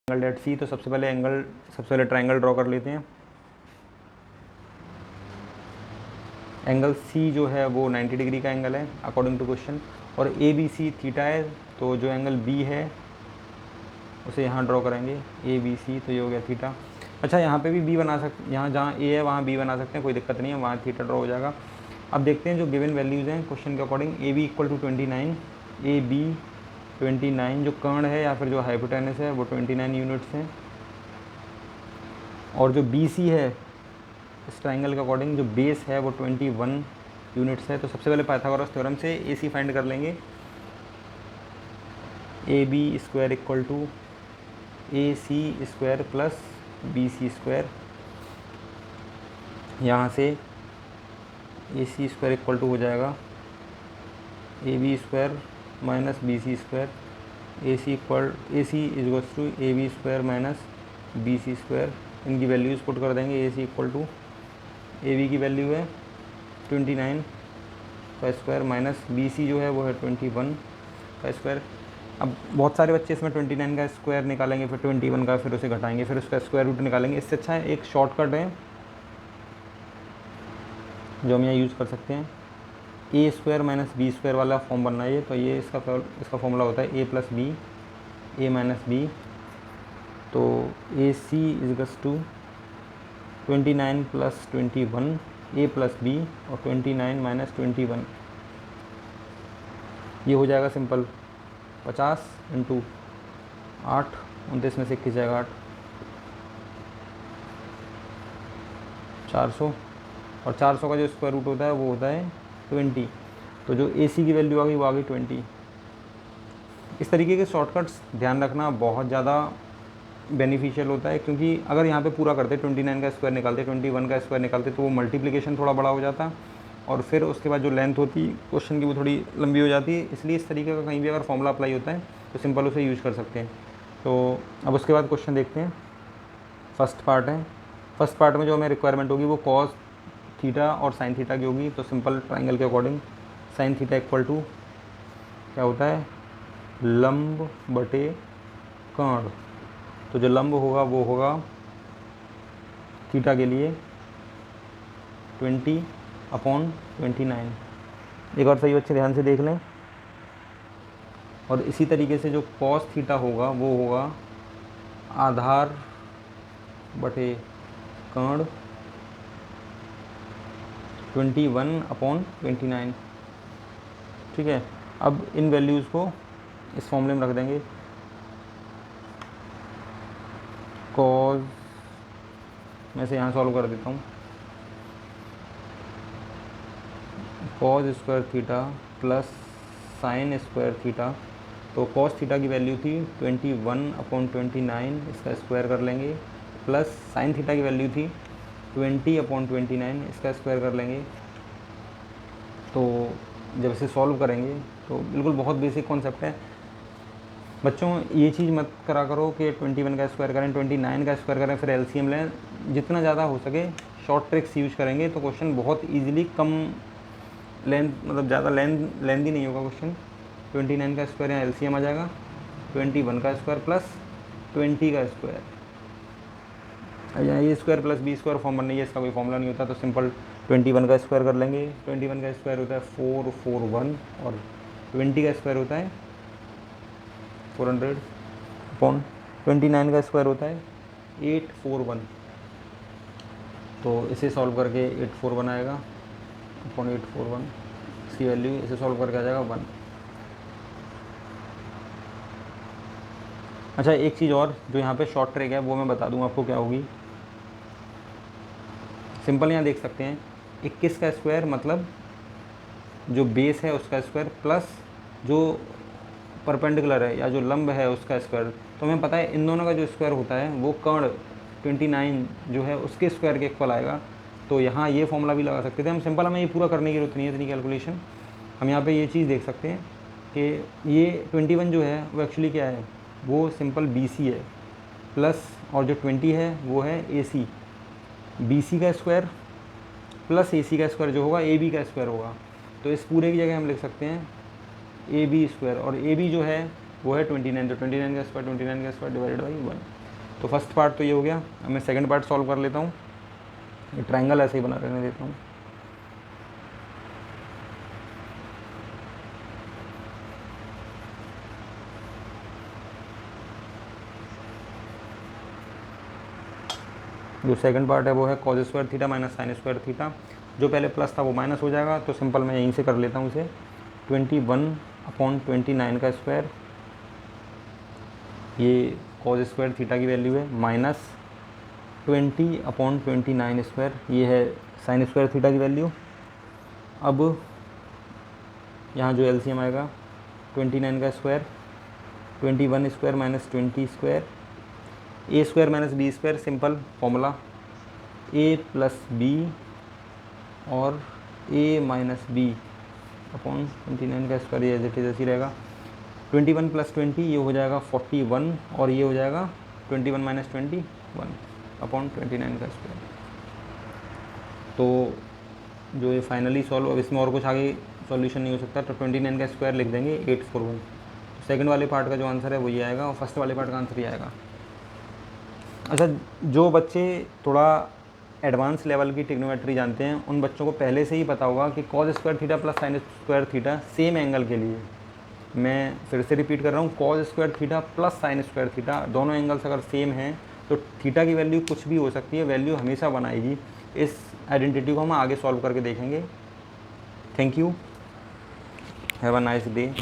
Angle date सी, तो सबसे पहले ट्रायंगल ड्रॉ कर लेते हैं। एंगल सी जो है वो 90 डिग्री का एंगल है अकॉर्डिंग टू क्वेश्चन, और ए बी सी थीटा है, तो जो एंगल बी है उसे यहाँ ड्रॉ करेंगे ए बी सी, तो ये हो गया थीटा। अच्छा, यहाँ पे भी बी बना सकते, यहाँ जहाँ ए है वहाँ बी बना सकते हैं, कोई दिक्कत नहीं है, वहाँ थीटा ड्रॉ हो जाएगा। अब देखते हैं जो गिवन वैल्यूज़ हैं क्वेश्चन के according. A B equal to 29, A B 29, जो कर्ण है या फिर जो हाइपोटेनस है वो 29 यूनिट्स हैं, और जो बी सी है इस ट्राइंगल के अकॉर्डिंग जो बेस है वो 21 यूनिट्स है। तो सबसे पहले पाइथागोरस थ्योरम से ए सी फाइंड कर लेंगे। A B square equal to A C square plus B C square, यहाँ से A C square equal to हो जाएगा A B square minus B C square, A C equals to A B square minus B C square. इनकी values put कर देंगे। A C equal to A B की value है 29 का square minus B सी जो है वो है 21 का स्क्वायर। अब बहुत सारे बच्चे इसमें 29 का स्क्वायर निकालेंगे, फिर 21 का, फिर उसे घटाएंगे, फिर उसका स्क्वायर रूट निकालेंगे। इससे अच्छा है एक शॉर्टकट है जो हम यहाँ यूज़ कर सकते हैं, a square minus b square वाला फॉर्म बनना है। तो ये इसका फॉर्मूला होता है a plus b, a minus b, तो ए सी इजगस to 29 plus 21, a plus b, और 29 माइनस 21, ये हो जाएगा सिंपल 50 इंटू 8, 29 में से 21 जाएगा 8, 400, और 400 का जो स्क्वायर रूट होता है वो होता है 20। तो जो ए सी की वैल्यू आ गई वो आ गई 20। इस तरीके के शॉर्टकट्स ध्यान रखना बहुत ज़्यादा बेनिफिशियल होता है, क्योंकि अगर यहाँ पे पूरा करते 29 का स्क्वायर निकालते, 21 का स्क्वायर निकालते, तो वो मल्टीप्लिकेशन थोड़ा बड़ा हो जाता, और फिर उसके बाद जो लेंथ होती क्वेश्चन की वो थोड़ी लंबी हो जाती है। इसलिए इस तरीके का कहीं भी अगर फॉर्मूला अप्लाई होता है तो सिंपल उसे यूज़ कर सकते हैं। तो अब उसके बाद क्वेश्चन देखते हैं। फर्स्ट पार्ट है, फर्स्ट पार्ट में जो हमें रिक्वायरमेंट होगी वो कॉस थीटा और साइन थीटा की होगी। तो सिंपल ट्राइंगल के according sine theta equal to क्या होता है, लंब बटे कर्ण। तो जो लंब होगा वो होगा थीटा के लिए 20/29। एक और सही बच्चे ध्यान से देख लें। और इसी तरीके से जो कॉस थीटा होगा वो होगा आधार बटे कर्ण 21/29। ठीक है, अब इन वैल्यूज़ को इस फॉर्मूले में रख देंगे। कॉज, मैं से यहाँ सॉल्व कर देता हूँ, cause square theta plus sign square theta. तो कॉस थीटा की वैल्यू थी 21/29, इसका स्क्वायर कर लेंगे, प्लस साइन थीटा की वैल्यू थी 20/29, इसका स्क्वायर कर लेंगे। तो जब इसे सॉल्व करेंगे तो बिल्कुल बहुत बेसिक कॉन्सेप्ट है बच्चों, ये चीज़ मत करा करो कि 21 का स्क्वायर करें, 29 का स्क्वायर करें, फिर एलसीएम लें। जितना ज़्यादा हो सके शॉर्ट ट्रिक्स यूज करेंगे तो क्वेश्चन बहुत इजीली कम लेंथ, मतलब ज़्यादा लेंथी नहीं होगा क्वेश्चन। 29 का स्क्वायर यहाँ एलसीएम आ जाएगा, 21 का स्क्वायर प्लस 20 का स्क्वायर। अब यहाँ ये square plus B square form बननी है, इसका कोई फॉर्मूला नहीं होता, तो सिंपल 21 का स्क्वायर कर लेंगे। 21 का स्क्वायर होता है 441, और 20 का स्क्वायर होता है 400/29 का स्क्वायर होता है 841। तो इसे सॉल्व करके 841 आएगा अपॉन 841, इसकी वैल्यू इसे सॉल्व करके आ जाएगा 1। अच्छा, एक चीज़ और जो यहाँ पे शॉर्ट ट्रिक है वो मैं बता दूँ आपको क्या होगी। सिंपल यहाँ देख सकते हैं 21 का स्क्वायर मतलब जो बेस है उसका स्क्वायर प्लस जो परपेंडिकुलर है या जो लंब है उसका स्क्वायर। तो हमें पता है इन दोनों का जो स्क्वायर होता है वो कर्ण 29 जो है उसके स्क्वायर के इक्वल आएगा। तो यहाँ ये फॉर्मूला भी लगा सकते थे हम। सिंपल, हमें ये पूरा करने की जरूरत नहीं है इतनी कैलकुलेशन। हम यहाँ पे ये चीज़ देख सकते हैं कि ये 21 जो है वो एक्चुअली क्या है, वो सिंपल BC है, प्लस और जो 20 है वो है AC। BC का स्क्वायर प्लस AC का स्क्वायर जो होगा AB का स्क्वायर होगा। तो इस पूरे की जगह हम लिख सकते हैं AB स्क्वायर, और AB जो है वो है 29, तो 29 का स्क्वायर डिवाइडेड बाई 1। तो फर्स्ट पार्ट तो ये हो गया। अब मैं सेकंड पार्ट सॉल्व कर लेता हूँ। ये ट्रायंगल ऐसे ही बना रहने देता हूँ। जो सेकंड पार्ट है वो है cos square theta minus sign square theta. जो पहले प्लस था वो माइनस हो जाएगा, तो सिंपल मैं यहीं से कर लेता हूँ इसे। 21/29 का स्क्वायर, ये cos स्क्वायर थीटा की वैल्यू है, माइनस 20/29 स्क्वायर, ये है साइन स्क्वायर थीटा की वैल्यू। अब यहाँ जो एलसीएम आएगा 29 का square, 21 square minus 20 square, a square minus b square, simple formula a plus b और ए माइनस बी अपॉन 29 का स्क्वायर, ये एज इट इज ऐसी रहेगा। 21 + 20 ये हो जाएगा 41 और ये हो जाएगा 21 - 21 अपॉन 29 का स्क्वायर। तो जो ये फाइनली सॉल्व, अब इसमें और कुछ आगे सॉल्यूशन नहीं हो सकता, तो 29 का स्क्वायर लिख देंगे 841। तो सेकंड वाले पार्ट का जो आंसर है वो ये आएगा और फर्स्ट वाले पार्ट का आंसर ये आएगा। अच्छा, जो बच्चे थोड़ा एडवांस लेवल की ट्रिग्नोमेट्री जानते हैं उन बच्चों को पहले से ही पता होगा कि cos square theta plus sign square theta same angle के लिए, मैं फिर से रिपीट कर रहा हूँ, cos square theta plus sign square theta दोनों एंगल्स अगर सेम हैं तो थीटा की वैल्यू कुछ भी हो सकती है, वैल्यू हमेशा बनाएगी। इस आइडेंटिटी को हम आगे सॉल्व करके देखेंगे। Thank you, have a nice day.